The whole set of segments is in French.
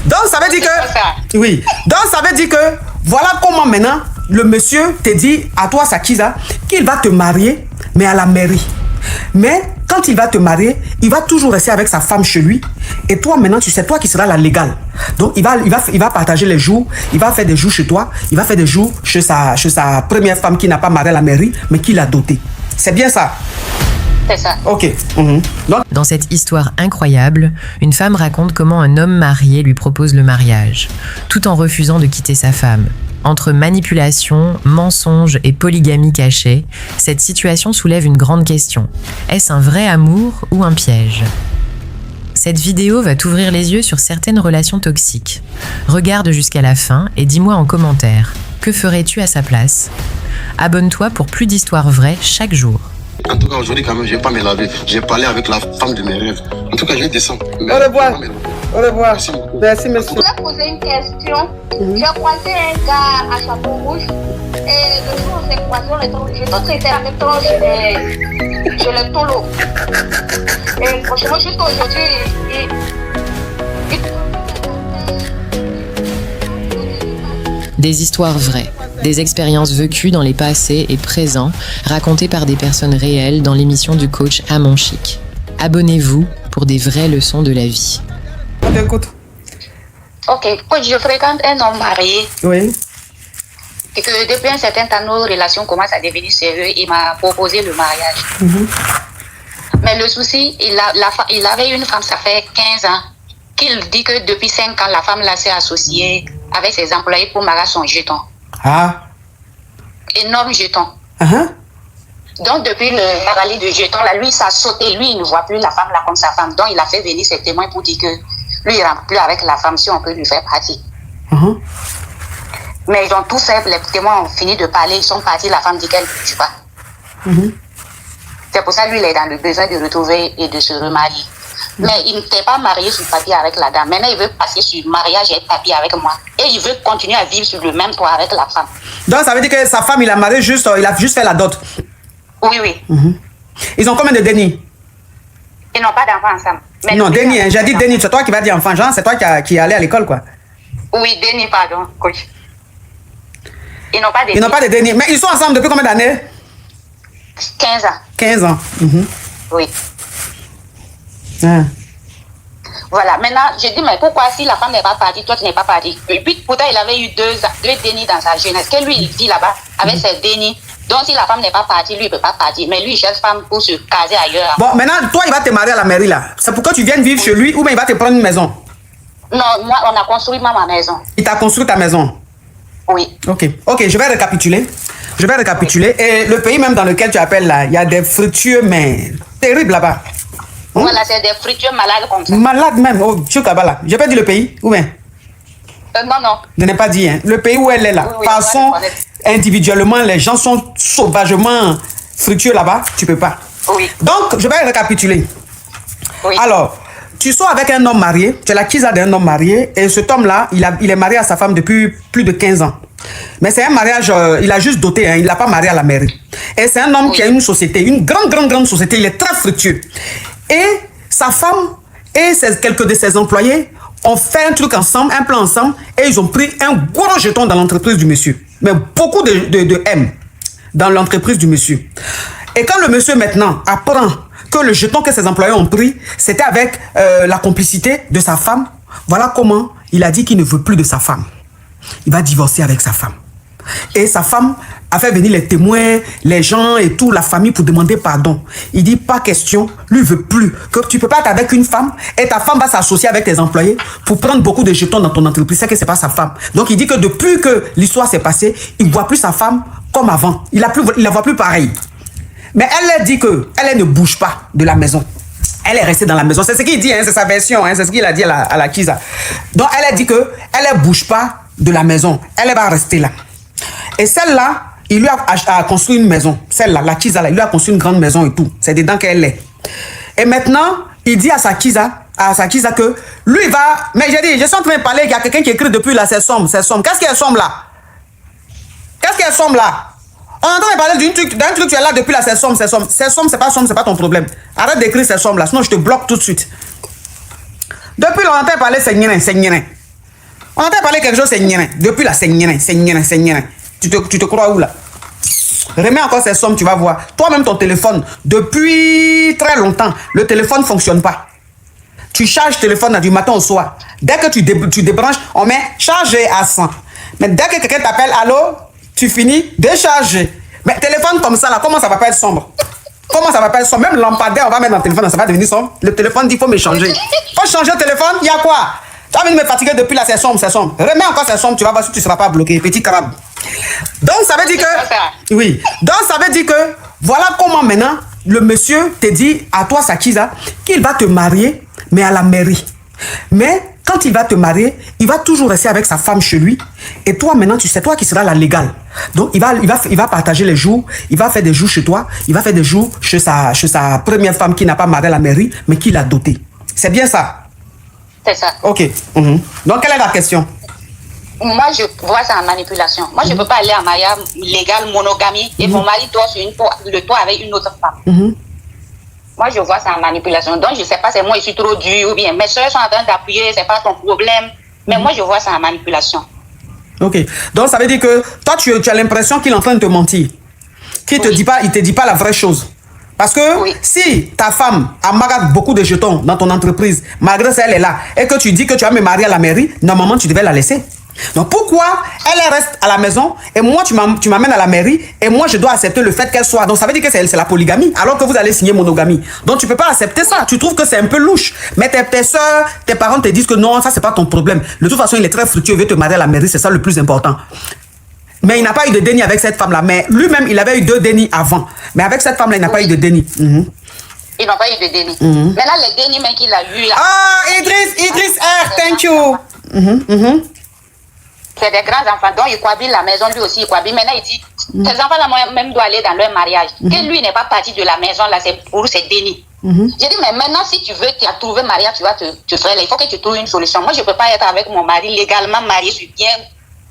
Donc, ça veut dire que... Oui. Donc, ça veut dire que... Voilà comment maintenant, le monsieur te dit à toi, Sakiza, qu'il va te marier, mais à la mairie. Mais quand il va te marier, il va toujours rester avec sa femme chez lui. Et toi, maintenant, tu sais, toi qui seras la légale. Donc, il va partager les jours. Il va faire des jours chez toi. Il va faire des jours chez sa première femme qui n'a pas marié à la mairie, mais qui l'a dotée. C'est bien ça? C'est ça. Ok. Donc, dans cette histoire incroyable, une femme raconte comment un homme marié lui propose le mariage, tout en refusant de quitter sa femme. Entre manipulation, mensonge et polygamie cachée, cette situation soulève une grande question. Est-ce un vrai amour ou un piège ? Cette vidéo va t'ouvrir les yeux sur certaines relations toxiques. Regarde jusqu'à la fin et dis-moi en commentaire, que ferais-tu à sa place ? Abonne-toi pour plus d'histoires vraies chaque jour. En tout cas, aujourd'hui, quand même, je ne vais pas me laver. J'ai parlé avec la femme de mes rêves. En tout cas, je vais descendre. Au revoir. Au revoir. Merci, monsieur. Je voulais poser une question. J'ai croisé un gars à chapeau rouge. Et le jour où on s'est croisé, je traitais avec toi chez le tolo. Et franchement, jusqu'à aujourd'hui, Des histoires vraies, des expériences vécues dans les passés et présents, racontées par des personnes réelles dans l'émission du coach Amon Chic. Abonnez-vous pour des vraies leçons de la vie. On t'écoute. ok, quand je fréquente un homme marié, Oui. et que depuis un certain temps, nos relations commencent à devenir sérieuses, il m'a proposé le mariage. Mais le souci, il avait une femme, ça fait 15 ans, qu'il dit que depuis 5 ans, la femme là s'est associée avec ses employés pour marier son jeton. Ah. Énorme jeton. Uh-huh. Donc, depuis le mariage de jeton, là, lui, ça a sauté. Lui, il ne voit plus la femme là comme sa femme. Donc, il a fait venir ses témoins pour dire que lui, il ne rentre plus avec la femme si on peut lui faire partie. Uh-huh. Mais ils ont tout fait. Les témoins ont fini de parler. Ils sont partis. La femme dit qu'elle ne tue pas. C'est pour ça, lui, il est dans le besoin de retrouver et de se remarier. Mais il n'était pas marié sur papier avec la dame. Maintenant, il veut passer sur mariage et papier avec moi. Et il veut continuer à vivre sur le même toit avec la femme. Donc, ça veut dire que sa femme, il a marié juste, il a juste fait la dot. Oui, oui. Ils ont combien de dénis? Ils n'ont pas d'enfants ensemble. Mais Non, dénis, hein, j'ai dit dénis. C'est toi qui vas dire enfant. Genre, c'est toi qui est allé à l'école, quoi. Oui, déni, pardon, coach. Ils n'ont pas de Ils n'ont pas de dénis. Mais ils sont ensemble depuis combien d'années? 15 ans. 15 ans. Oui. Ah. Voilà, maintenant, je dis, mais pourquoi si la femme n'est pas partie, toi tu n'es pas partie? Et puis, pourtant, il avait eu deux dénis dans sa jeunesse. Que lui, il vit là-bas avec ses dénis. Donc, si la femme n'est pas partie, lui, il ne peut pas partir. Mais lui, il cherche femme pour se caser ailleurs. Bon, maintenant, toi, il va te marier à la mairie, là. C'est pour que tu viennes vivre chez lui ou bien il va te prendre une maison? Non, moi, on a construit ma maison. Il t'a construit ta maison? Oui. Ok, je vais récapituler. Et le pays même dans lequel tu appelles là, il y a des fructueux, mais terribles là-bas. Voilà, c'est des fructueux malades comme ça. Malades même, oh, Chukabala. J'ai pas dit le pays, ou bien? Non. Je n'ai pas dit, hein. Le pays où elle est là. Oui, Passons individuellement, les gens sont sauvagement fructueux là-bas, tu peux pas. Oui. Donc, je vais récapituler. Oui. Alors, tu sors avec un homme marié, tu es la kisa d'un homme marié, et cet homme-là, il est marié à sa femme depuis plus de 15 ans. Mais c'est un mariage, il a juste doté, hein, il ne l'a pas marié à la mairie. Et c'est un homme qui a une société, une grande société, il est très fructueux. Et sa femme et quelques de ses employés ont fait un truc ensemble, un plan ensemble, et ils ont pris un gros jeton dans l'entreprise du monsieur. Mais beaucoup de M dans l'entreprise du monsieur. Et quand le monsieur maintenant apprend que le jeton que ses employés ont pris, c'était avec la complicité de sa femme, voilà comment il a dit qu'il ne veut plus de sa femme. Il va divorcer avec sa femme. Et sa femme a fait venir les témoins, les gens et tout, la famille pour demander pardon. Il dit pas question, lui veut plus. Que tu peux pas être avec une femme et ta femme va s'associer avec tes employés pour prendre beaucoup de jetons dans ton entreprise. C'est que c'est pas sa femme. Donc il dit que depuis que l'histoire s'est passée, il voit plus sa femme comme avant. Il la voit plus pareil. Mais elle dit que elle ne bouge pas de la maison. Elle est restée dans la maison. C'est ce qu'il dit, hein, c'est sa version, hein, c'est ce qu'il a dit à la Kisa. Donc elle a dit que elle ne bouge pas de la maison. Elle va rester là. Et celle-là, il lui a construit une maison. Celle-là, la Kisa, là, il lui a construit une grande maison et tout. C'est dedans qu'elle est. Et maintenant, il dit à sa Kisa que lui va... Mais j'ai dit, je suis en train de parler, il y a quelqu'un qui écrit depuis là, c'est sombre, c'est sombre. Qu'est-ce qui est sombre là? Qu'est-ce qui est sombre là? On est en train de parler d'un truc, tu es là depuis là, c'est sombre, c'est sombre. C'est sombre, c'est pas ton problème. Arrête d'écrire c'est sombre là, sinon je te bloque tout de suite. Depuis longtemps, on est en train de parler, c'est nien. On entend parler quelque chose, c'est nien. Depuis là, c'est nien. Tu te crois où là? Remets encore ces sommes, tu vas voir. Toi-même, ton téléphone, depuis très longtemps, le téléphone ne fonctionne pas. Tu charges le téléphone là, du matin au soir. Dès que tu débranches, on met chargé à 100. Mais dès que quelqu'un t'appelle, allô, tu finis décharger. Mais téléphone comme ça, là, comment ça va pas être sombre? Comment ça va pas être sombre? Même lampadaire, on va mettre dans le téléphone, ça va devenir sombre. Le téléphone dit, il faut me changer. Faut changer le téléphone, il y a quoi? Tu as envie de me fatiguer depuis là, c'est sombre. Remets encore ces sombres, tu vas voir si tu ne seras pas bloqué. Petit crabe. Donc, ça veut dire que... Oui. Donc, ça veut dire que, voilà comment maintenant, le monsieur te dit à toi, Sakiza, qu'il va te marier, mais à la mairie. Mais quand il va te marier, il va toujours rester avec sa femme chez lui. Et toi, maintenant, c'est toi qui seras la légale. Donc, il va partager les jours. Il va faire des jours chez toi. Il va faire des jours chez sa première femme qui n'a pas marié à la mairie, mais qui l'a dotée. C'est bien ça? C'est ça. Ok. Donc, quelle est la question? Moi, je vois ça en manipulation. Moi, je ne peux pas aller en mariage légal, monogamie, et mon mari dort sur le toit avec une autre femme. Moi, je vois ça en manipulation. Donc, je ne sais pas, c'est moi, je suis trop dur ou bien mes soeurs sont en train d'appuyer, c'est pas ton problème. Mais moi, je vois ça en manipulation. Ok. Donc, ça veut dire que toi, tu as l'impression qu'il est en train de te mentir. Qu'il ne te dit pas la vraie chose. Parce que si ta femme amarre beaucoup de jetons dans ton entreprise, malgré ça, elle est là, et que tu dis que tu vas me marier à la mairie, normalement, tu devais la laisser. Donc pourquoi elle reste à la maison et moi tu m'amènes à la mairie et moi je dois accepter le fait qu'elle soit. Donc ça veut dire que c'est la polygamie alors que vous allez signer monogamie. Donc tu peux pas accepter ça. Tu trouves que c'est un peu louche. Mais tes soeurs, tes parents te disent que non, ça c'est pas ton problème. De toute façon il est très fructueux, il veut te marier à la mairie, c'est ça le plus important. Mais il n'a pas eu de déni avec cette femme là. Mais lui-même il avait eu 2 dénis avant. Mais avec cette femme là il n'a pas eu de déni. Ils n'ont pas eu de déni. Maintenant les dénis même qu'il a eu là. Ah Idriss R, thank you. C'est des grands enfants, donc il cohabite la maison, lui aussi il cohabite. Maintenant il dit, ces enfants-là même doivent aller dans leur mariage. Que lui n'est pas parti de la maison, là, c'est pour ses dénis. J'ai dit, mais maintenant si tu veux, tu as trouvé mariage, tu vas te faire là. Il faut que tu trouves une solution. Moi je ne peux pas être avec mon mari légalement marié sur bien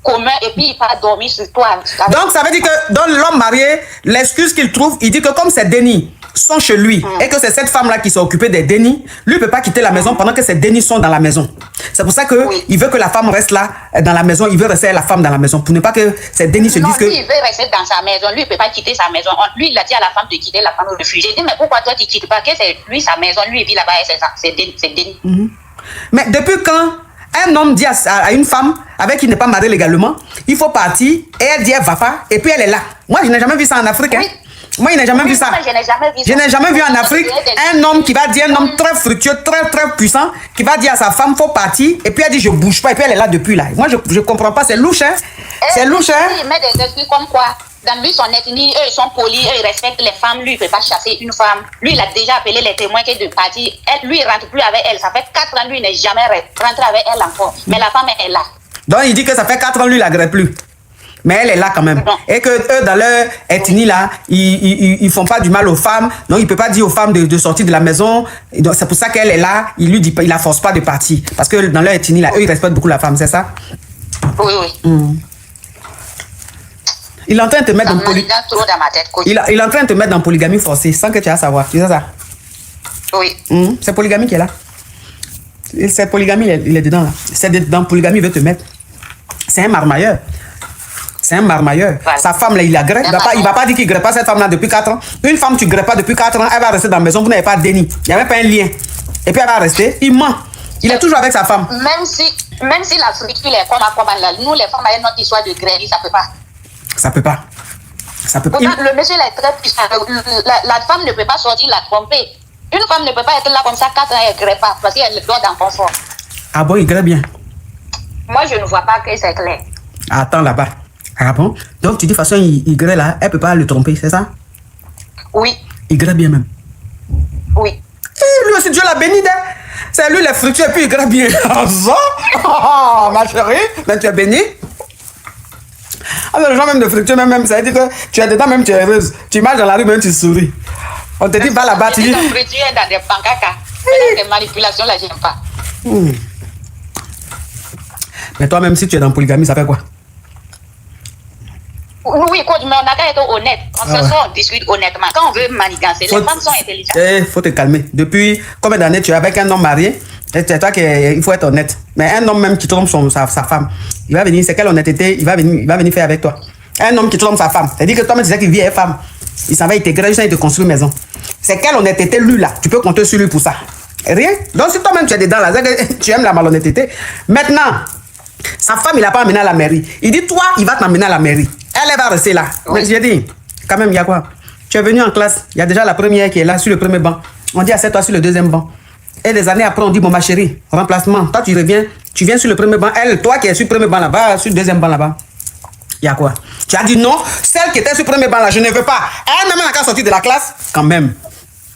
commun et puis il va dormir sur toi. Donc ça veut dire que dans l'homme marié, l'excuse qu'il trouve, il dit que comme ces dénis sont chez lui et que c'est cette femme-là qui s'est occupée des dénis, lui ne peut pas quitter la maison pendant que ces dénis sont dans la maison. C'est pour ça qu'il veut que la femme reste là dans la maison, il veut rester la femme dans la maison pour ne pas que ces dénis se disent que... Lui, il veut rester dans sa maison, lui il ne peut pas quitter sa maison. Lui il a dit à la femme de quitter la femme au refuge. J'ai dit mais pourquoi toi tu ne quittes pas? Que c'est lui sa maison, lui il vit là-bas et c'est dénis. Mais depuis quand un homme dit à une femme avec qui il n'est pas marié légalement, il faut partir et elle dit elle va pas et puis elle est là. Moi je n'ai jamais vu ça en Afrique. Moi, je n'ai jamais vu ça. Je n'ai jamais vu en Afrique un homme qui va dire, un homme très fructueux, très puissant, qui va dire à sa femme, faut partir, et puis elle dit, je bouge pas, et puis elle est là depuis là. Moi, je ne comprends pas, c'est louche, hein? C'est louche, hein? Il met des esprits comme quoi, dans lui, son ethnie, eux, ils sont polis, eux, ils respectent les femmes, lui, il ne peut pas chasser une femme. Lui, il a déjà appelé les témoins qui est de partir. Lui, il ne rentre plus avec elle. Ça fait 4 ans, lui, il n'est jamais rentré avec elle encore. Mais la femme est là. Donc, il dit que ça fait 4 ans, lui, il n'agresse plus. Mais elle est là quand même. Et que eux, dans leur ethnie là, ils font pas du mal aux femmes. Donc il peut pas dire aux femmes de sortir de la maison. C'est pour ça qu'elle est là. Il lui dit pas, il la force pas de partir. Parce que dans leur ethnie là, eux ils respectent beaucoup la femme, c'est ça? Oui. Il est en train de te mettre dans il est en train de te mettre dans polygamie forcée sans que tu aies à savoir. Tu sais ça? Oui. C'est polygamie qui est là. C'est polygamie, il est dedans là. C'est dans polygamie, il veut te mettre. C'est un marmailleur. C'est un marmailleur. Voilà. Sa femme, là, il agresse. Il ne va pas dire qu'il ne greffe pas cette femme-là depuis 4 ans. Une femme, tu ne greffes pas depuis 4 ans, elle va rester dans la maison, vous n'avez pas de déni. Il n'y avait pas un lien. Et puis elle va rester, il ment. Il est toujours avec sa femme. Même si la structure est comme là, nous, les femmes, avec notre histoire de grève, ça ne peut pas. Ça peut pas. Ça peut pas. Le monsieur, là, est très puissant. La femme ne peut pas sortir la tromper. Une femme ne peut pas être là comme ça 4 ans, elle ne greffe pas, parce qu'elle doit dans le confort. Ah bon, il greffe bien? Moi, je ne vois pas que c'est clair. Attends là-bas. Ah bon? Donc tu dis de toute façon, il greffe là, elle ne peut pas le tromper, c'est ça? Oui. Il greffe bien même? Oui. Et lui aussi, Dieu l'a béni. C'est lui les fructueux et puis il greffe bien. Oh, ma chérie, mais tu es béni. Alors les gens même de fructueux, même, ça veut dire que tu es dedans, même tu es heureuse. Tu marches dans la rue, même tu souris. On te dit, va là-bas, tu dis... Les fructueux dans des pancakas. Des manipulations, là, j'aime pas. Mais toi-même, si tu es dans polygamie, ça fait quoi? Oui, mais on a qu'à être honnête. On discute honnêtement. Quand on veut manigancer, les femmes sont intelligentes. Faut te calmer. Depuis combien d'années tu es avec un homme marié C'est toi qui il faut être honnête. Mais un homme même qui trompe sa femme, il va venir, c'est quelle honnêteté, il va venir faire avec toi. Un homme qui trompe sa femme, c'est-à-dire que toi-même tu sais qu'il vit avec femme. Il s'en va intégrer, il te construit une maison. C'est quelle honnêteté lui là? Tu peux compter sur lui pour ça. Rien. Donc si toi-même tu es dedans là, tu aimes la malhonnêteté. Maintenant, sa femme il n'a pas amené à la mairie. Il dit toi, il va t'emmener à la mairie. Elle va rester là. Oui. J'ai dit, quand même, il y a quoi? Tu es venu en classe, il y a déjà la première qui est là sur le premier banc. On dit assieds-toi sur le deuxième banc. Et des années après, on dit, bon, ma chérie, remplacement. Toi, tu reviens, tu viens sur le premier banc. Elle, toi qui es sur le premier banc là-bas, sur le deuxième banc là-bas. Il y a quoi? Tu as dit non, celle qui était sur le premier banc là, je ne veux pas. Elle-même n'a qu'à sortir de la classe. Quand même.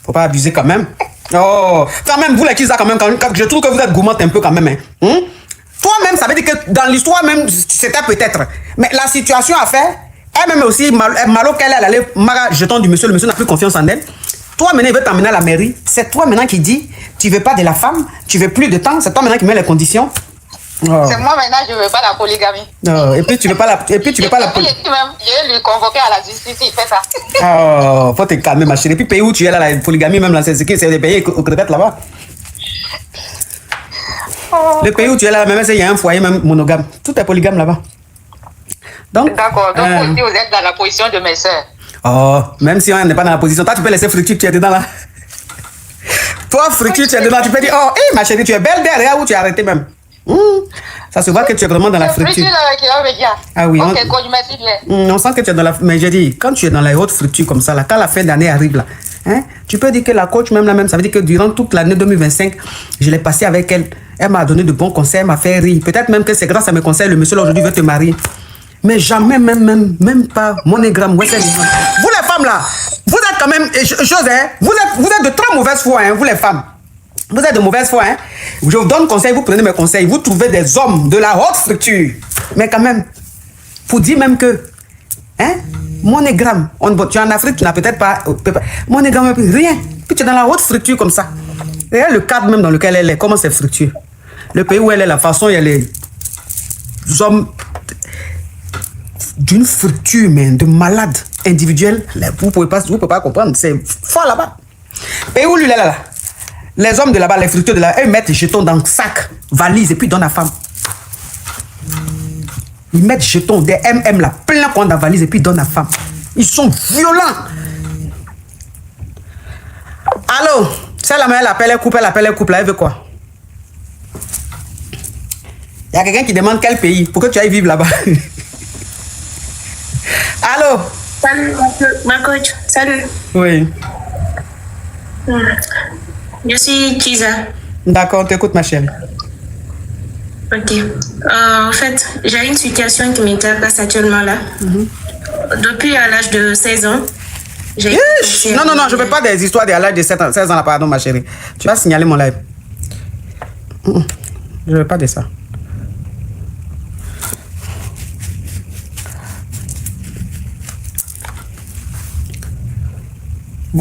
Faut pas abuser quand même. Oh, quand même, vous les qui ça quand même, je trouve que vous êtes gourmande un peu quand même. Hein? Toi-même, ça veut dire que dans l'histoire même, c'était peut-être. Mais la situation a fait, elle-même aussi, malo qu'elle est allée, Mara, jeton du monsieur, le monsieur n'a plus confiance en elle. Toi maintenant, il veut t'emmener à la mairie. C'est toi maintenant qui dis, tu veux pas de la femme, tu veux plus de temps, c'est toi maintenant qui mets les conditions. Oh. C'est moi maintenant, je veux pas la polygamie. Oh, et puis tu veux pas la polygamie. Je vais lui convoquer à la justice, il fait ça. Oh, faut te calmer ma chérie. Et puis pays où tu es là, la polygamie même là, c'est des pays aux crevettes là-bas. Oh. Le pays où tu es là, même s'il y a un foyer même monogame, tout est polygame là-bas. Donc. D'accord, donc aussi vous êtes dans la position de mes soeurs. Oh, même si on n'est pas dans la position, toi tu peux laisser Fructueux, tu es dedans là. Toi, Fructueux, tu es dedans, tu peux dire, oh, hey, ma chérie, tu es belle derrière ou tu es arrêté même. Ça se voit que tu es vraiment dans la Fructueux. Ah oui. On sent que tu es dans la. Mais j'ai dit, quand tu es dans la haute Fructueux comme ça, là, quand la fin d'année arrive là, hein, tu peux dire que la coach même là même, ça veut dire que durant toute l'année 2025, je l'ai passé avec elle. Elle m'a donné de bons conseils, elle m'a fait rire. Peut-être même que c'est grâce à mes conseils, le monsieur là aujourd'hui veut te marier. Mais jamais, même pas monogramme. Vous les femmes là, vous êtes quand même, chose, hein, vous êtes de très mauvaise foi, hein, vous les femmes. Vous êtes de mauvaise foi, hein. Je vous donne conseil, vous prenez mes conseils, vous trouvez des hommes de la haute structure. Mais quand même, pour dire même que, hein, monogramme, tu es en Afrique, tu n'as peut-être pas, monogramme, rien. Puis tu es dans la haute structure comme ça. Regarde le cadre même dans lequel elle est, comment c'est fructueux. Le pays où elle est, la façon, il y a les hommes d'une fructure, mais de malade individuel, vous ne pouvez pas comprendre, c'est fort là-bas. Et où lui là, les hommes de là-bas, les fructueux de là, ils mettent jetons dans le sac, valise et puis donnent à la femme. Ils mettent jetons, des MM là, plein dans la valise et puis donnent à la femme. Ils sont violents. Allô, c'est la mère, elle appelle, elle coupe, là, elle veut quoi? Il y a quelqu'un qui demande quel pays, pour que tu ailles vivre là-bas. Allô? Salut, ma coach. Salut. Oui. Je suis Kiza. D'accord, t'écoute ma chérie. Ok. En fait, j'ai une situation qui m'intéresse actuellement là. Depuis l'âge de 16 ans, j'ai... Non, je ne veux pas des histoires à l'âge de 16 ans là, pardon ma chérie. Tu vas signaler mon live. Je ne veux pas de ça.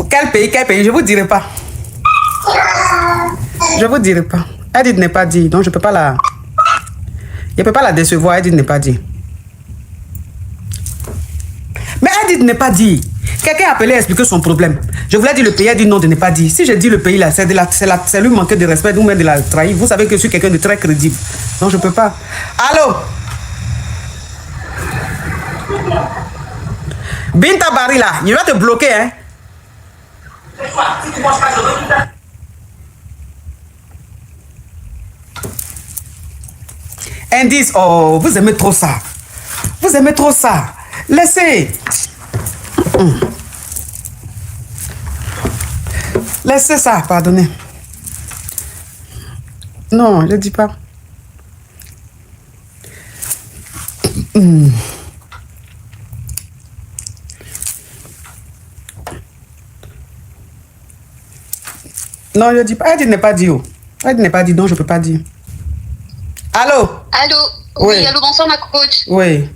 Quel pays, je ne vous dirai pas. Je ne vous dirai pas. Elle dit de ne pas dire, donc je ne peux pas la... Je ne peux pas la décevoir, elle dit de ne pas dire. Mais elle dit de ne pas dire. Quelqu'un a appelé à expliquer son problème. Je voulais dire le pays, elle dit non de ne pas dire. Si je dis le pays là, c'est lui manquer de respect ou même de la trahir. Vous savez que je suis quelqu'un de très crédible. Donc je ne peux pas. Allô? Binta Barry là, il va te bloquer, hein? Indice, oh, vous aimez trop ça. Vous aimez trop ça. Laissez. Laissez ça, pardonnez. Non, je ne dis pas. Non, je ne dis pas. Elle dit ne pas dire. Elle dit ne pas dire, donc je ne peux pas dire. Allô? Allô? Oui, allô, bonsoir ma coach. Oui.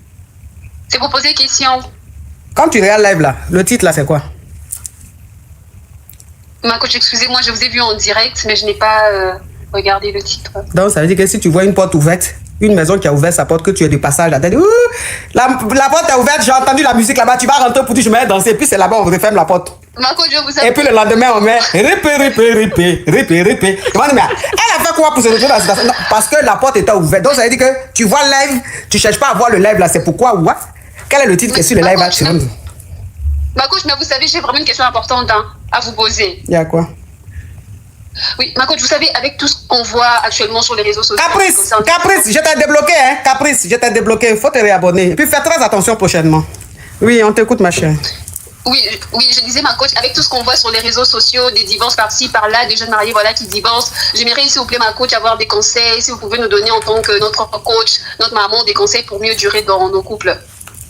C'est pour poser une question. Quand tu regardes live là, le titre là c'est quoi? Ma coach, excusez-moi, je vous ai vu en direct, mais je n'ai pas regardé le titre. Donc ça veut dire que si tu vois une porte ouverte, une maison qui a ouvert sa porte, que tu es de passage, là, tu dis, la porte est ouverte, j'ai entendu la musique là-bas, tu vas rentrer pour dire je me mets danser, puis c'est là-bas on referme la porte. Ma coach, je vous Et puis le lendemain, on met répé. Elle a fait quoi pour se retrouver dans la situation? Non, parce que la porte était ouverte. Donc ça veut dire que tu vois le live, tu cherches pas à voir le live là, c'est pourquoi what? Quel est le titre qui est sur le live là? Ma coach, mais vous savez, j'ai vraiment une question importante à vous poser. Il y a quoi? Oui, ma coach, vous savez, avec tout ce qu'on voit actuellement sur les réseaux sociaux... Caprice, je t'ai débloqué, hein? Caprice, je t'ai débloqué. Il faut te réabonner. Et puis fais très attention prochainement. Oui, on t'écoute, ma chère. Oui, je disais, ma coach, avec tout ce qu'on voit sur les réseaux sociaux, des divorces par-ci, par-là, des jeunes mariés voilà, qui divorcent, j'aimerais, s'il vous plaît, ma coach, avoir des conseils, si vous pouvez nous donner en tant que notre coach, notre maman, des conseils pour mieux durer dans nos couples.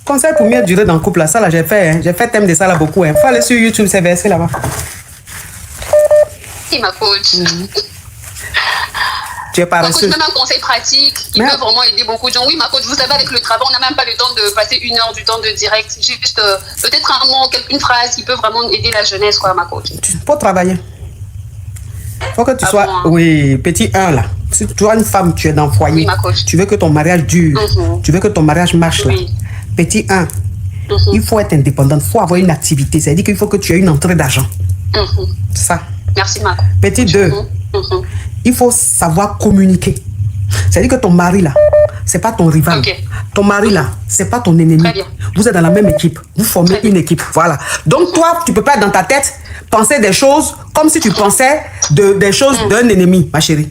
Conseil pour mieux durer dans le couple, là, ça là, j'ai fait, hein. J'ai fait thème de ça là beaucoup. Hein. Faut aller sur YouTube, c'est versé là-bas. Oui, ma coach. Tu es pas Ma coach, même un conseil pratique qui peut vraiment aider beaucoup de gens. Oui, ma coach, vous savez, avec le travail, on n'a même pas le temps de passer 1 heure du temps de direct. Juste peut-être un mot, une phrase qui peut vraiment aider la jeunesse, quoi, ma coach. Faut travailler. Faut que tu sois, bon, hein? Oui, petit 1 là. Si tu es une femme, tu es dans le foyer. Oui, ma coach. Tu veux que ton mariage dure. Tu veux que ton mariage marche là. Oui. Petit 1. Il faut être indépendante. Il faut avoir une activité. C'est-à-dire qu'il faut que tu aies une entrée d'argent. C'est ça. Merci, ma coach. Petit 2. Il faut savoir communiquer. C'est-à-dire que ton mari là, c'est pas ton rival. Okay. Ton mari là, c'est pas ton ennemi. Très bien. Vous êtes dans la même équipe. Vous formez une équipe. Voilà. Donc toi, tu peux pas dans ta tête penser des choses comme si tu pensais des choses d'un ennemi, ma chérie.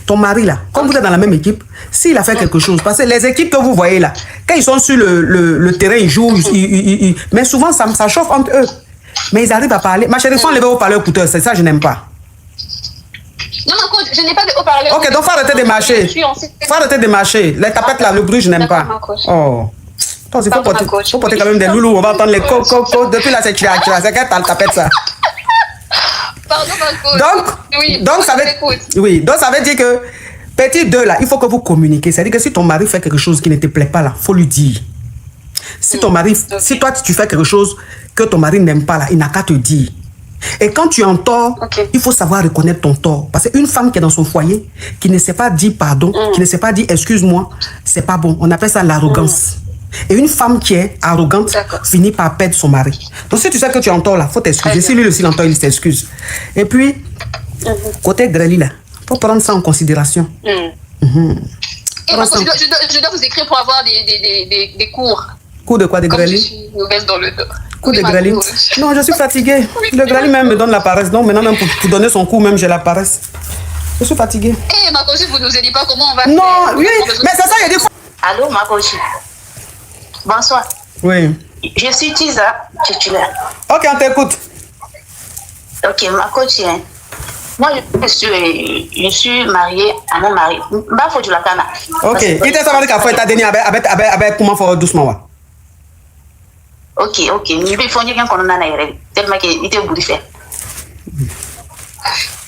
Ton mari là, comme vous êtes dans la même équipe, s'il a fait quelque chose, parce que les équipes que vous voyez là, quand ils sont sur le terrain, ils jouent, mais souvent ça chauffe entre eux. Mais ils arrivent à parler. Ma chérie, il faut enlever au parleur coûteux. C'est ça, je n'aime pas. Non, ma coach, je n'ai pas de haut-parleur. Ok, donc faut arrêter de marcher. Faut arrêter de marcher. Les tapettes là, le bruit, je n'aime pas. Oh. Toi, il faut porter quand même des loulous. On va entendre les co. Depuis là, c'est tira. C'est qu'elle t'a le tapette ça. Pardon, ma coach. Donc ça veut dire que petit 2 là, il faut que vous communiquez. C'est-à-dire que si ton mari fait quelque chose qui ne te plaît pas là, faut lui dire. Si ton mari, si toi tu fais quelque chose que ton mari n'aime pas là, il n'a qu'à te dire. Et quand tu es en tort, il faut savoir reconnaître ton tort. Parce qu'une femme qui est dans son foyer, qui ne sait pas dire pardon, qui ne sait pas dire excuse-moi, c'est pas bon. On appelle ça l'arrogance. Et une femme qui est arrogante finit par perdre son mari. Donc si tu sais que tu es en tort là, faut t'excuser. Si lui aussi l'entend, il s'excuse. Et puis, côté Greli là, faut prendre ça en considération. Et je dois vous écrire pour avoir des cours. Cours de quoi, de Greli? Je suis nouvelle dans le dos. Cours de Greli? Non, je suis fatiguée. Le Greli même me donne la paresse. Donc maintenant, même pour donner son cours, même j'ai la paresse. Je suis fatiguée. Eh, ma coach, vous nous aidez pas comment on va non, faire? Oui, mais c'est ça, il y a des... Allô, ma coach. Bonsoir. Oui. Je suis Tisa, titulaire. Ok, on t'écoute. Ok, ma coach, moi, je suis mariée à mon mari. Bah, faut du la cana. Ok, il t'a savait qu'à faire ta dernière avec comment faire doucement. Ok. Il faut dire qu'on en a tellement qu'il était bouffé.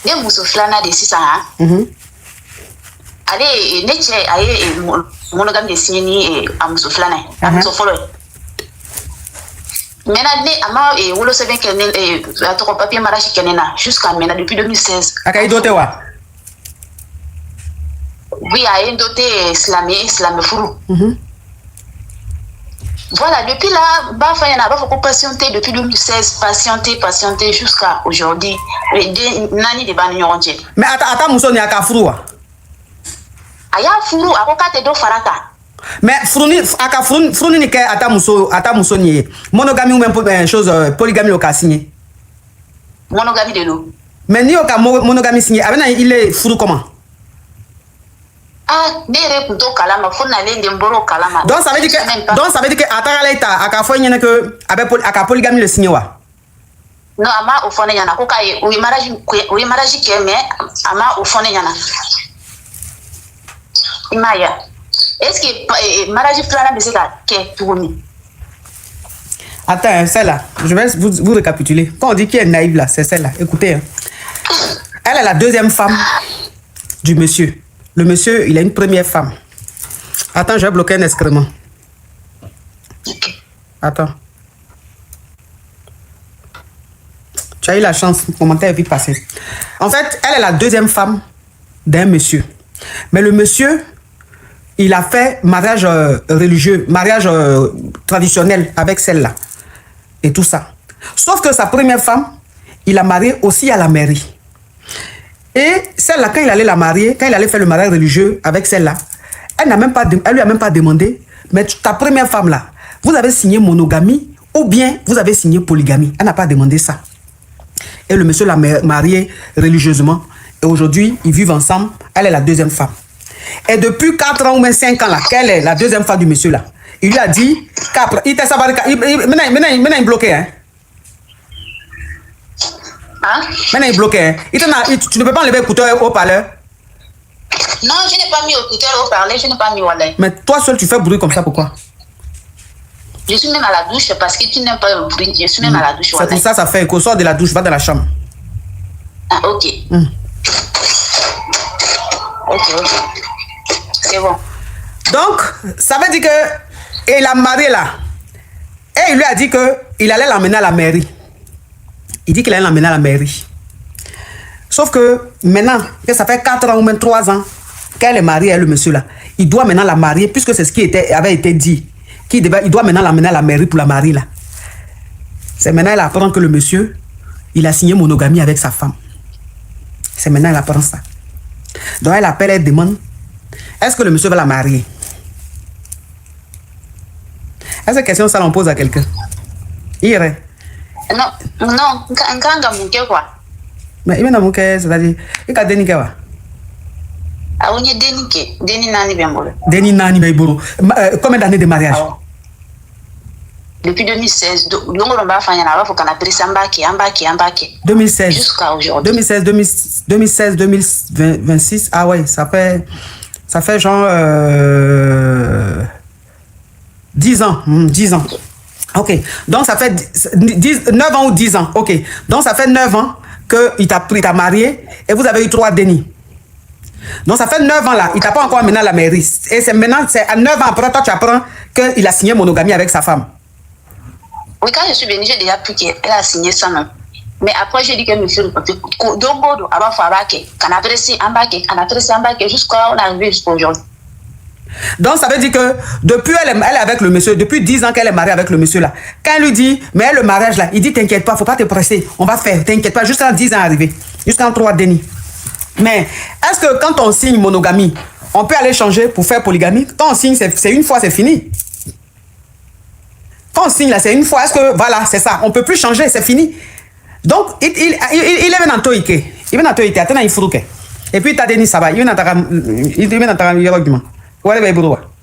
Des moussouflana de 600 ans. Allez, neche, allez, monogame de signé à moussouflana. À moussoufolo. Maintenant, ama et vous le savez que la trop papier mariage kenena jusqu'à maintenant depuis 2016. Akaï doté wa. Oui, a un doté islamé fourou. Voilà, depuis là, il faut patienter depuis 2016, patienter jusqu'à aujourd'hui. Nani de Banyoronje. Mais attends, Mousso ni aka fourou wa. Aya fourou, à quoi te do farata. Mais fourni ni ke ata Mousso ni monogamie ou même chose polygamie au cas signé. Monogamie de l'eau. Mais ni au cas monogamie signé, il est fourou comment? Ah, dere kuto kalama, faut n'aller d'emboro kalama. Donc ça veut dire que atara leta aka fo nyene que aka polygamie le signé wa. Non, ama au fond yana ko kai oui mariage qui mais ama au fond yana. Imaya. Est-ce que mariage flana de ça que tourni? Attends, celle-là, je vais vous récapituler. Quand on dit qui est naïve là, c'est celle-là. Écoutez, elle est la deuxième femme du monsieur. Le monsieur, il a une première femme. Attends, je vais bloquer un excrément. Attends. Tu as eu la chance, mon commentaire est vite passé. En fait, elle est la deuxième femme d'un monsieur. Mais le monsieur, il a fait mariage religieux, mariage traditionnel avec celle-là. Et tout ça. Sauf que sa première femme, il a marié aussi à la mairie. Et celle-là, quand il allait la marier, quand il allait faire le mariage religieux avec celle-là, elle lui a même pas demandé, mais ta première femme là, vous avez signé monogamie ou bien vous avez signé polygamie. Elle n'a pas demandé ça. Et le monsieur l'a marié religieusement. Et aujourd'hui, ils vivent ensemble. Elle est la deuxième femme. Et depuis 4 ans ou même 5 ans là, qu'elle est la deuxième femme du monsieur là, il lui a dit qu'après, il t'a sabarika, maintenant il bloqué, hein. Hein? Maintenant il est bloqué, hein. Tu ne peux pas enlever l'écouteur au parleur. Non, je n'ai pas mis écouteur au parler, je n'ai pas mis Wallet. Mais toi seul, tu fais bruit comme ça, pourquoi? Je suis même à la douche parce que tu n'aimes pas le bruit. Je suis même à la douche. C'est pour ça, ça fait écho. Sors de la douche, va dans la chambre. Ah, ok. Ok. C'est bon. Donc, ça veut dire que il a marié là. Et il lui a dit qu'il allait l'emmener à la mairie. Il dit qu'il allait l'emmener à la mairie. Sauf que maintenant, que ça fait 4 ans ou même 3 ans qu'elle est mariée avec le monsieur là, il doit maintenant la marier, puisque c'est ce qui avait été dit. Il doit maintenant l'amener à la mairie pour la marier là. C'est maintenant elle apprend que le monsieur, il a signé monogamie avec sa femme. C'est maintenant elle apprend ça. Donc elle appelle, elle demande, est-ce que le monsieur va la marier? Est-ce que cette question ça l'on pose à quelqu'un? Irait. Non, quand quoi? Mais il m'a dit, c'est-à-dire, il a dit quoi? Ah, on est déniqué. Déni nani bien bon. Déni nani bien bon. Combien d'années de mariage? Depuis 2016. Donc, on va faire un faut qu'on a pris ça en bas. 2016. Jusqu'à aujourd'hui. 2016, 2026. Ah ouais, ça fait genre 10 ans. 10 ans. Ok. Donc, ça fait 9 ans ou 10 ans. Ok. Donc, ça fait 9 ans qu'il t'a marié et vous avez eu 3 dénis. Donc, ça fait 9 ans là. Il t'a pas encore amené à la mairie. Et c'est maintenant, c'est à 9 ans après, toi, tu apprends qu'il a signé monogamie avec sa femme. Oui, quand je suis venue, j'ai déjà pu qu'elle a signé ça, non. Mais après, j'ai dit que monsieur, avant, jusqu'à on est arrivé jusqu'à aujourd'hui. Donc, ça veut dire que depuis elle est avec le monsieur, depuis 10 ans qu'elle est mariée avec le monsieur là. Quand elle lui dit, mais le mariage là, il dit, t'inquiète pas, faut pas te presser, on va faire, t'inquiète pas, jusqu'à 10 ans arrivé, jusqu'à 3 dénis. Mais est-ce que quand on signe monogamie, on peut aller changer pour faire polygamie? Quand on signe, c'est une fois, c'est fini. Quand on signe là, c'est une fois, est-ce que, voilà, c'est ça, on peut plus changer, c'est fini. Donc, il est venu dans Toïke, il est dans Toïke, attends, il faut que. Et puis, t'as dénis, ça va, il est dans ta argument.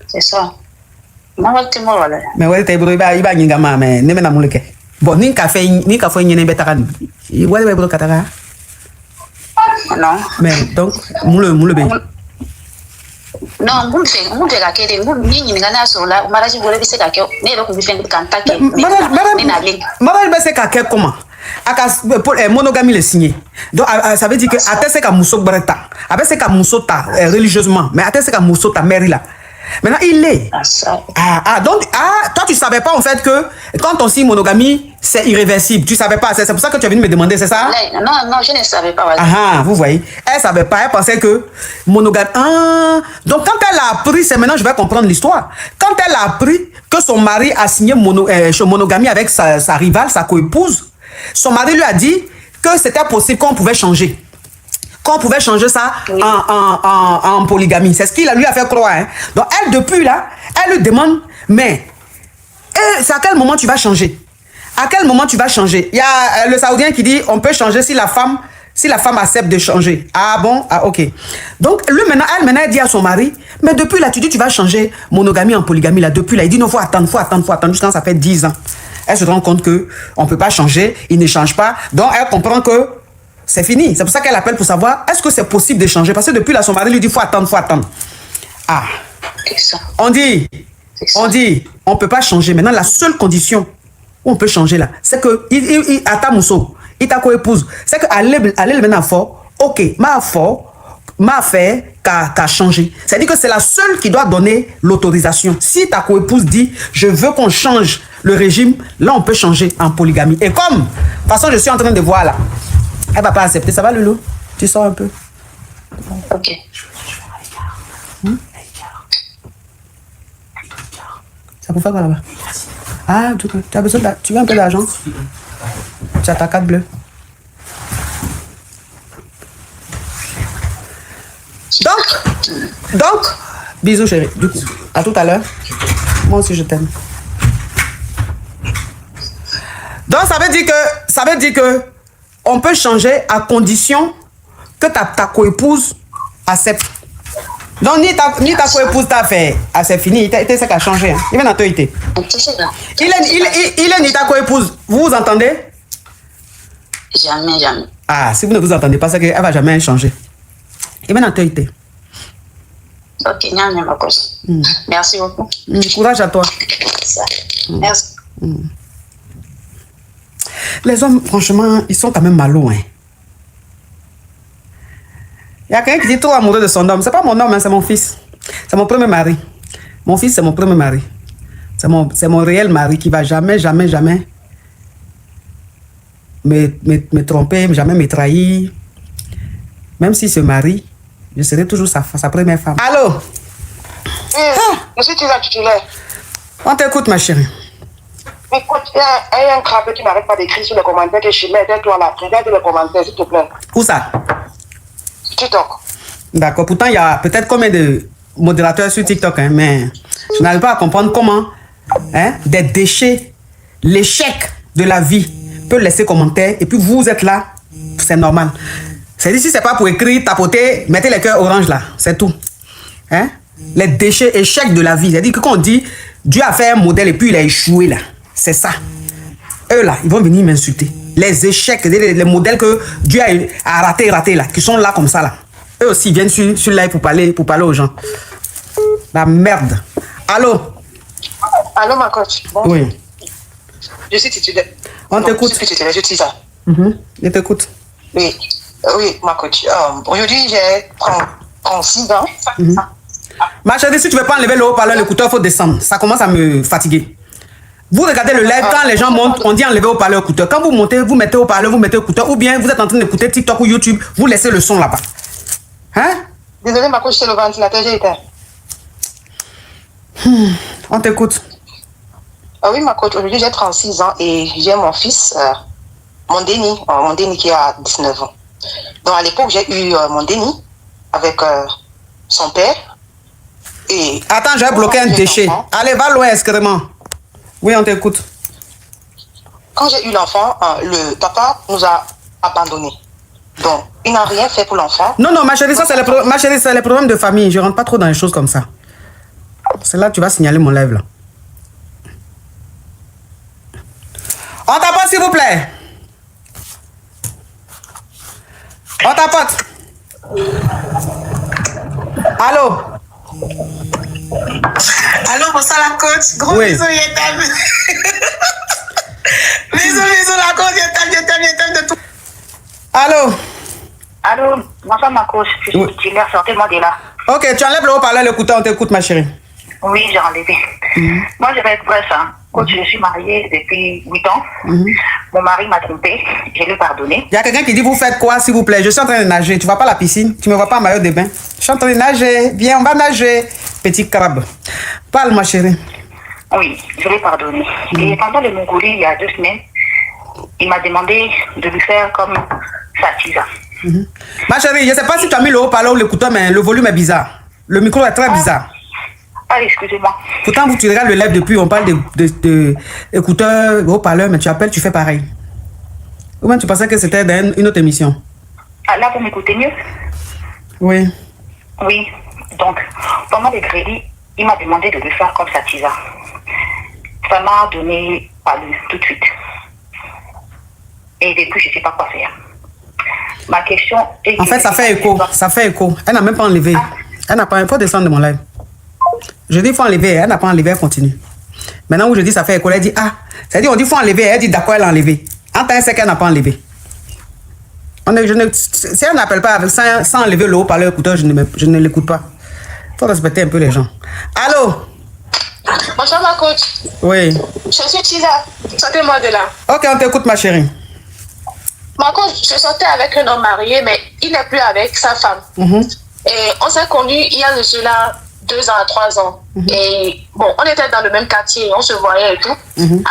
C'est ça. Mais ouais, t'es brûlé, il va y avoir mais ne me n'amouleke. Bon, ni café, ni n'y bêta. Il va y avoir katara. Non. Mais donc, moule bé. Non, vous faites la quête, vous n'y n'avez sur la mariage, vous l'avez fait la quête, n'est donc vous faites Kentucky. Mariage, c'est qu'à comment? Pour monogamie le signé. Donc ça veut dire que à c'est qu'à Mousso Breta, avec c'est qu'à Mousso ta religieusement, mais à c'est qu'à Mousso ta mère là. Maintenant il est. Donc toi tu savais pas en fait que quand on signe monogamie c'est irréversible. Tu savais pas, c'est pour ça que tu es venu me demander, c'est ça? Non, je ne savais pas. Vous voyez, elle savait pas, elle pensait que monogamie. Donc quand elle a appris, c'est maintenant je vais comprendre l'histoire. Quand elle a appris que son mari a signé monogamie avec sa rivale, sa coépouse. Son mari lui a dit que c'était possible qu'on pouvait changer. Qu'on pouvait changer ça en polygamie. C'est ce qu'il lui a fait croire. Hein. Donc, elle, depuis là, elle lui demande, mais c'est à quel moment tu vas changer? À quel moment tu vas changer? Il y a le Saoudien qui dit, on peut changer si la femme accepte de changer. Ah bon? Ah ok. Donc, lui, elle dit à son mari, mais depuis là, tu dis tu vas changer monogamie en polygamie. Là, depuis là, il dit non, faut attendre jusqu'à ça fait 10 ans. Elle se rend compte qu'on ne peut pas changer, il ne change pas. Donc, elle comprend que c'est fini. C'est pour ça qu'elle appelle pour savoir, est-ce que c'est possible de changer? Parce que depuis là, son mari lui dit, faut attendre. Ah. On dit, on ne peut pas changer. Maintenant, la seule condition où on peut changer là, c'est que, il t'a mousseau, il t'a co-épouse. C'est qu'elle est maintenant fort, ok, m'a fait qu'à changer. C'est-à-dire que c'est la seule qui doit donner l'autorisation. Si ta coépouse dit, je veux qu'on change le régime, là, on peut changer en polygamie. Et comme, de toute façon, je suis en train de voir là, elle ne va pas accepter. Ça va, Loulou? Tu sors un peu? Ok. Ça peut faire quoi là-bas? Ah, tu as besoin tu veux un peu d'argent? Tu as ta carte bleue. Donc, bisous chérie. Du coup, à tout à l'heure. Moi aussi je t'aime. Donc ça veut dire que on peut changer à condition que ta coépouse accepte. Donc ni ta coépouse t'a fait, c'est fini, il c'est qu'à changer. Il vient d'entendre. Il est ni ta coépouse. Vous vous entendez? Jamais. Ah, si vous ne vous entendez pas, c'est qu'elle va jamais changer. Il vient d'entendre. Ok, non, ma coach. Merci beaucoup. Courage à toi. Ça. Merci. Les hommes, franchement, ils sont quand même malous. Hein. Il y a quelqu'un qui dit trop amoureux de son homme. C'est pas mon homme, hein, c'est mon fils. C'est mon premier mari. Mon fils, c'est mon premier mari. C'est mon réel mari qui va jamais me tromper, jamais me trahir. Même s'il se marie, je serai toujours sa première femme. Allô? Je suis la titulaire. On t'écoute, ma chérie. Écoute, il y a un crabe qui n'arrête pas d'écrire sur les commentaires que je mets. Toi là, regarde les commentaires, s'il te plaît. Où ça? TikTok. D'accord. Pourtant, il y a peut-être combien de modérateurs sur TikTok, hein, mais je n'arrive pas à comprendre comment des déchets, l'échec de la vie peut laisser commentaire et puis vous êtes là, c'est normal. C'est-à-dire, si c'est pas pour écrire, tapoter, mettez les cœurs orange là, c'est tout. Hein? Les déchets, échecs de la vie. C'est-à-dire que quand on dit Dieu a fait un modèle et puis il a échoué là, c'est ça. Eux là, ils vont venir m'insulter. Les échecs, les modèles que Dieu a raté là, qui sont là comme ça là. Eux aussi ils viennent sur live pour parler aux gens. La merde. Allô? Allô, ma coach. Bon. Oui. Je suis titulaire. On t'écoute. Je suis titulaire, je dis ça. Je t'écoute. Oui. Oui, ma coach. Aujourd'hui, j'ai 36 ans. Ma chérie, si tu ne veux pas enlever le haut-parleur, l'écouteur, il faut descendre. Ça commence à me fatiguer. Vous regardez le live, quand les gens montent, on dit enlever haut-parleur, écouteur. Quand vous montez, vous mettez haut-parleur, vous mettez écouteur, ou bien vous êtes en train d'écouter TikTok ou YouTube, vous laissez le son là-bas. Hein? Désolée, ma coach, c'est le ventilateur, j'ai éteint. On t'écoute. Ah oui, ma coach, aujourd'hui, j'ai 36 ans et j'ai mon fils, mon Déni qui a 19 ans. Donc, à l'époque, j'ai eu mon Déni avec son père. Et attends, j'ai bloqué un déchet. Allez, va loin, excrément. Oui, on t'écoute. Quand j'ai eu l'enfant, le papa nous a abandonnés. Donc, il n'a rien fait pour l'enfant. Non, ma chérie, ça, c'est les problèmes de famille. Je ne rentre pas trop dans les choses comme ça. C'est là que tu vas signaler mon live, là. On tapote, s'il vous plaît. On tapote. Allô? Allô, bonsoir la coach. Gros oui. Bisous, je t'aime. bisous, la coach, je t'aime de tout. Allô? Allô, bonsoir ma coach. Je suis titulaire, sortez-moi de là. Ok, tu enlèves le haut-parleur, l'écouteur, on t'écoute, ma chérie. Oui, j'ai enlevé. Moi, je vais être bref. Coach, je suis mariée depuis 8 ans. Mon mari m'a trompée. Je l'ai pardonné. Il y a quelqu'un qui dit, vous faites quoi, s'il vous plaît? Je suis en train de nager. Tu ne vas pas à la piscine? Tu ne me vois pas en maillot de bain? Je suis en train de nager. Viens, on va nager. Petit crabe. Parle, ma chérie. Oui, je l'ai pardonné. Et pendant le Mongolie, il y a 2 semaines, il m'a demandé de lui faire comme sa tisa. Ma chérie, je ne sais pas si tu as mis le haut-parleur ou l'écouteur, mais le volume est bizarre. Le micro est très bizarre. Ah, excusez-moi. Pourtant, tu regardes le live depuis, on parle de écouteurs, haut-parleur, mais tu appelles, tu fais pareil. Ou même tu pensais que c'était dans une autre émission? Ah, là, vous m'écoutez mieux? Oui. Oui. Donc, pendant les crédits, il m'a demandé de le faire comme sa tisa. Ça m'a donné pas lu tout de suite. Et depuis, je ne sais pas quoi faire. Ma question est... En fait, ça fait écho. Ça fait écho. Elle n'a même pas enlevé. Elle n'a pas... Il faut descendre de mon live. Je dis, il faut enlever. Elle n'a pas enlevé, elle continue. Maintenant où je dis, ça fait écho, elle dit, ah. C'est-à-dire, on dit, il faut enlever. Elle dit, d'accord, elle a enlevé. En temps, c'est qu'elle n'a pas enlevé. Si elle n'appelle pas avec, sans enlever le haut-parleur écouteur, je ne l'écoute pas. Il faut respecter un peu les gens. Allô? Bonsoir, ma coach. Oui. Je suis Tisa. Sortez-moi de là. Ok, on t'écoute, ma chérie. Ma coach, je sortais avec un homme marié, mais il n'est plus avec sa femme. Et on s'est connus il y a de cela 2 ans à 3 ans. Et bon, on était dans le même quartier, on se voyait et tout.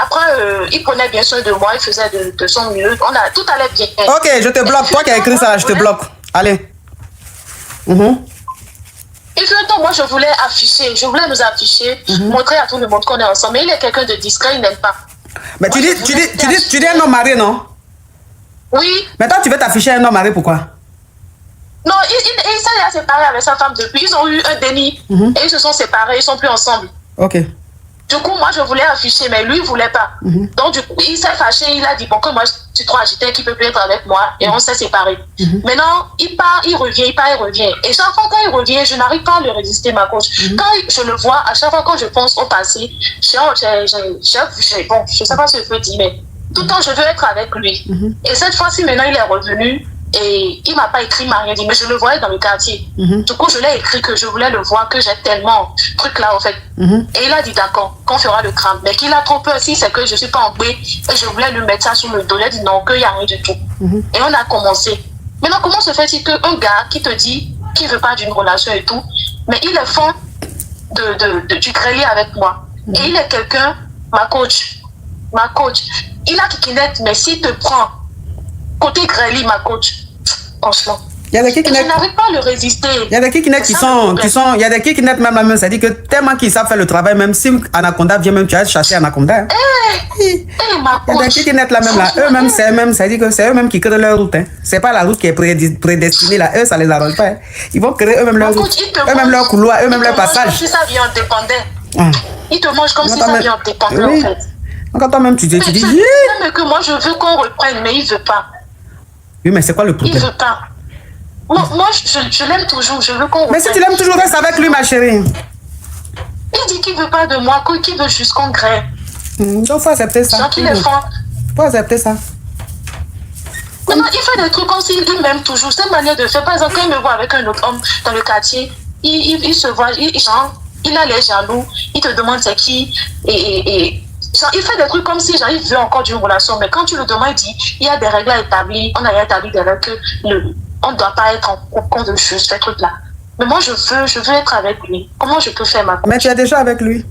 Après, il prenait bien soin de moi, il faisait de son mieux. Tout allait bien. Ok, je te bloque. Toi qui as écrit ça, je te bloque. Allez. Et puis, moi, je voulais nous afficher, montrer à tout le monde qu'on est ensemble. Mais il est quelqu'un de discret, il n'aime pas. Mais moi, tu dis un homme marié, non? Oui. Mais toi, tu veux t'afficher un homme marié, pourquoi? Non, il s'est séparé avec sa femme depuis. Ils ont eu un déni. Et ils se sont séparés, ils sont plus ensemble. Ok. Du coup, moi, je voulais afficher, mais lui, il ne voulait pas. Donc, du coup, il s'est fâché, il a dit, bon, que moi, je suis trop agitée, qu'il ne peut plus être avec moi. Et on s'est séparés. Maintenant, il part, il revient, il part, il revient. Et chaque fois quand il revient, je n'arrive pas à le résister, ma coach. Quand je le vois, à chaque fois quand je pense au passé, bon, je ne sais pas ce que je peux dire, mais tout le temps, je veux être avec lui. Et cette fois-ci, maintenant, il est revenu. Et il ne m'a pas écrit, il m'a rien dit, mais je le voyais dans le quartier. Du coup, je l'ai écrit que je voulais le voir, que j'ai tellement truc là, en fait. Et il a dit d'accord, qu'on fera le crâne. Mais qu'il a trop peur si c'est que je ne suis pas en paix et je voulais lui mettre ça sur le dos. Il a dit non, qu'il n'y a rien du tout. Et on a commencé. Maintenant, comment se fait-il qu'un gars qui te dit qu'il ne veut pas d'une relation et tout, mais il est fond du grelier avec moi. Et il est quelqu'un, ma coach, il a kikinette, mais s'il te prend côté grelier, ma coach, franchement. Il y a des kikinettes. Je n'arrive pas à le résister. Il y a des kikinettes il y a des kikinettes même la même, ça dit que tellement qu'ils savent faire le travail, même si Anaconda vient même, tu as chassé Anaconda. Hein. Il y a des kikinettes là même là, eux-mêmes, ça dit que c'est eux-mêmes qui créent leur route. Hein. C'est pas la route qui est prédestinée là, eux ça les arrange pas. Hein. Ils vont créer eux-mêmes leur route, eux-mêmes leur couloir, eux-mêmes leur passage. Comme si ça vient en dépendait. Ils te mangent comme si ça vient en dépendait en fait. Quand toi-même tu dis, mais que moi je veux qu'on reprenne, mais il veut pas. Oui, mais c'est quoi le problème? Il veut pas. Moi, je l'aime toujours, je veux qu'on reprenne. Mais si tu l'aimes toujours, reste avec lui, ma chérie. Il dit qu'il veut pas de moi, qu'il veut juste qu'on grève. Donc, faut accepter ça. Donc, il est fort. Faut accepter ça. Maintenant, il fait des trucs comme s'il m'aime toujours. Cette manière de faire, par exemple, quand il me voit avec un autre homme dans le quartier, il se voit, il a les jaloux, il te demande c'est qui, genre, il fait des trucs comme si genre, il veut encore d'une relation, mais quand tu le demandes, il dit il y a des règles à établir, on a établi des règles que on ne doit pas être en compte de choses, ces trucs-là. Mais moi, je veux être avec lui. Comment je peux faire ma coach? Mais tu es déjà avec lui.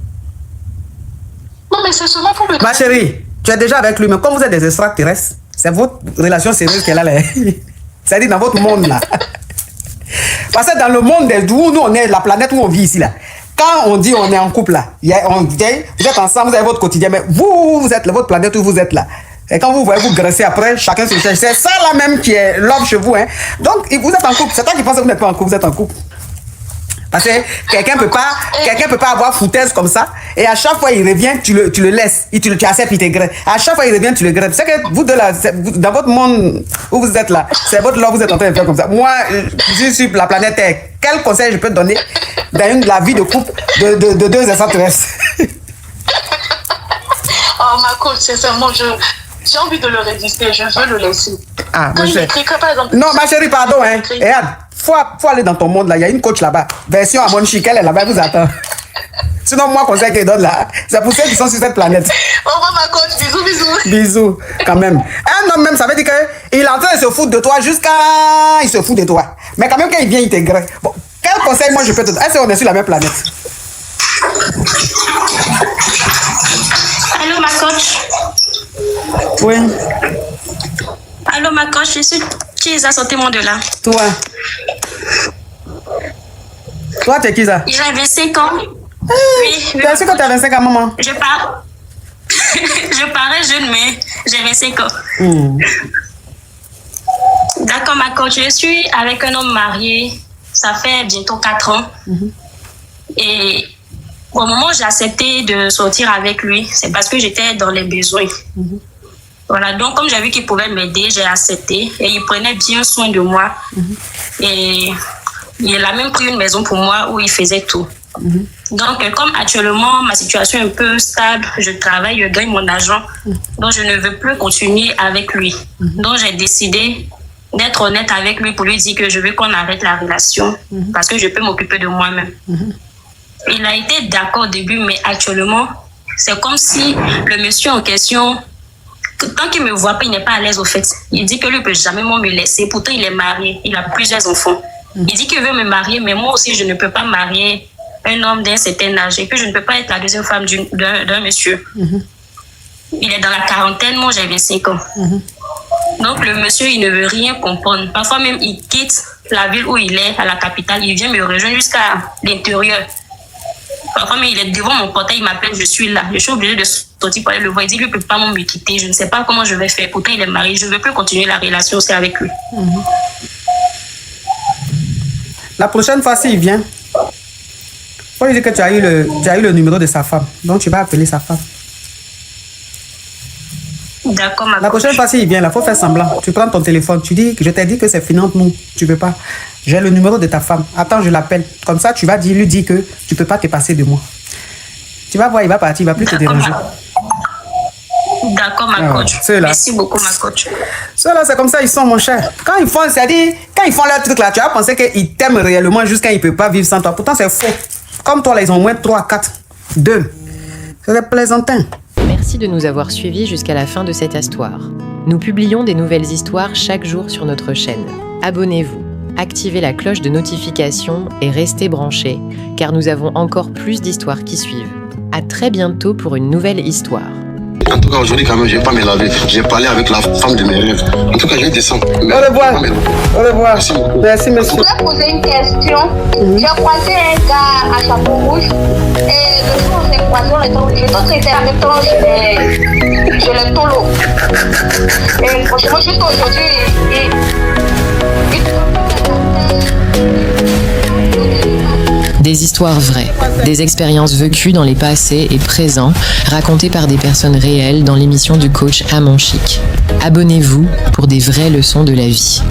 Non, mais c'est seulement pour le... Ma chérie, tu es déjà avec lui, mais comme vous êtes des extraterrestres, c'est votre relation sérieuse qu'elle a là. C'est-à-dire dans votre monde là. Parce que dans le monde d'où nous on est, la planète où on vit ici là, quand on dit on est en couple là, vous êtes ensemble, vous avez votre quotidien, mais vous êtes votre planète où vous êtes là. Et quand vous voyez vous graisser après, chacun se cherche. C'est ça là même qui est l'homme chez vous. Hein. Donc vous êtes en couple. C'est toi qui penses que vous n'êtes pas en couple, vous êtes en couple. Parce que quelqu'un peut pas avoir foutaise comme ça. Et à chaque fois il revient, tu le laisses. Tu acceptes, il te grève. À chaque fois il revient, tu le grèves. C'est que vous deux là, dans votre monde où vous êtes là, c'est votre love, vous êtes en train de faire comme ça. Moi, je suis la planète Terre. Quel conseil je peux te donner dans la vie de couple de deux extraterrestres? Oh ma coach, sincèrement, j'ai envie de le résister, je veux le laisser. Ah, quand il écrit que, par exemple... Non, ma chérie, pardon. Hein. Regarde, faut aller dans ton monde là. Il y a une coach là-bas. Version à Monchique, elle est là-bas, elle vous attend. Sinon, moi, conseil qu'elle donne là, c'est pour ceux qui sont sur cette planète. Au revoir, ma coach. Bisous, bisous. Bisous, quand même. Un homme même, ça veut dire qu'il est en train de se foutre de toi jusqu'à... Il se fout de toi. Mais quand même, quand il vient, il te grève. Bon, quel conseil moi je peux te donner? Est-ce qu'on est sur la même planète? Allô, ma coach. Oui. Allô, ma coach, je suis qui a sorti mon de là? Toi. Toi, t'es qui ça? J'ai 25 ans. Oui. Tu sais quand t'as 25 ans, maman? Je parais jeune, mais j'ai 25 ans. D'accord, ma coach. Je suis avec un homme marié. Ça fait bientôt 4 ans. Et au moment où j'ai accepté de sortir avec lui, c'est parce que j'étais dans les besoins. Voilà, donc comme j'ai vu qu'il pouvait m'aider, j'ai accepté. Et il prenait bien soin de moi. Et il a même pris une maison pour moi où il faisait tout. Donc, comme actuellement, ma situation est un peu stable, je travaille, je gagne mon argent. Donc, je ne veux plus continuer avec lui. Donc, j'ai décidé d'être honnête avec lui pour lui dire que je veux qu'on arrête la relation parce que je peux m'occuper de moi-même. Il a été d'accord au début, mais actuellement, c'est comme si le monsieur en question, tant qu'il me voit pas, il n'est pas à l'aise au fait. Il dit que lui ne peut jamais me laisser. Pourtant, il est marié, il a plusieurs enfants. Il dit qu'il veut me marier, mais moi aussi, je ne peux pas marier un homme d'un certain âge et puis je ne peux pas être la deuxième femme d'un monsieur. Il est dans la quarantaine, moi j'ai 25 ans. Donc le monsieur, il ne veut rien comprendre. Parfois même, il quitte la ville où il est, à la capitale, il vient me rejoindre jusqu'à l'intérieur. Parfois même, il est devant mon portail, il m'appelle, je suis là. Je suis obligée de sortir pour aller le voir. Il dit, lui ne peut pas me quitter, je ne sais pas comment je vais faire. Pourtant, il est marié, je ne veux plus continuer la relation aussi avec lui. La prochaine fois, s'il vient, faut lui dire que tu as eu le numéro de sa femme. Donc, tu vas appeler sa femme. D'accord, ma La prochaine fois, s'il vient, il faut faire semblant. Tu prends ton téléphone, tu dis que je t'ai dit que c'est fini entre nous. Tu ne peux pas. J'ai le numéro de ta femme. Attends, je l'appelle. Comme ça, tu vas lui dire que tu ne peux pas te passer de moi. Tu vas voir, il va partir, il ne va plus te déranger. D'accord, ma coach. Merci beaucoup, ma coach. Ceux-là, c'est comme ça, ils sont, mon cher. Quand ils font, c'est-à-dire, quand ils font leur truc là, tu vas penser qu'ils t'aiment réellement juste quand ils ne peuvent pas vivre sans toi. Pourtant, c'est faux. Comme toi, là, ils ont au moins 3, 4, 2. C'est des plaisantins. Merci de nous avoir suivis jusqu'à la fin de cette histoire. Nous publions des nouvelles histoires chaque jour sur notre chaîne. Abonnez-vous, activez la cloche de notification et restez branchés, car nous avons encore plus d'histoires qui suivent. À très bientôt pour une nouvelle histoire. En tout cas, aujourd'hui, quand même, je ne vais pas me laver. J'ai parlé avec la femme de mes rêves. En tout cas, je vais descendre. Au revoir. Au revoir. Merci beaucoup. Merci, monsieur. Je voulais poser une question. J'ai croisé un gars à chapeau rouge. Et le jour où on s'est croisé, on était obligés de traiter en même temps chez le tolo. Et franchement, juste aujourd'hui, Des histoires vraies, des expériences vécues dans les passés et présents, racontées par des personnes réelles dans l'émission du coach Amon Chic. Abonnez-vous pour des vraies leçons de la vie.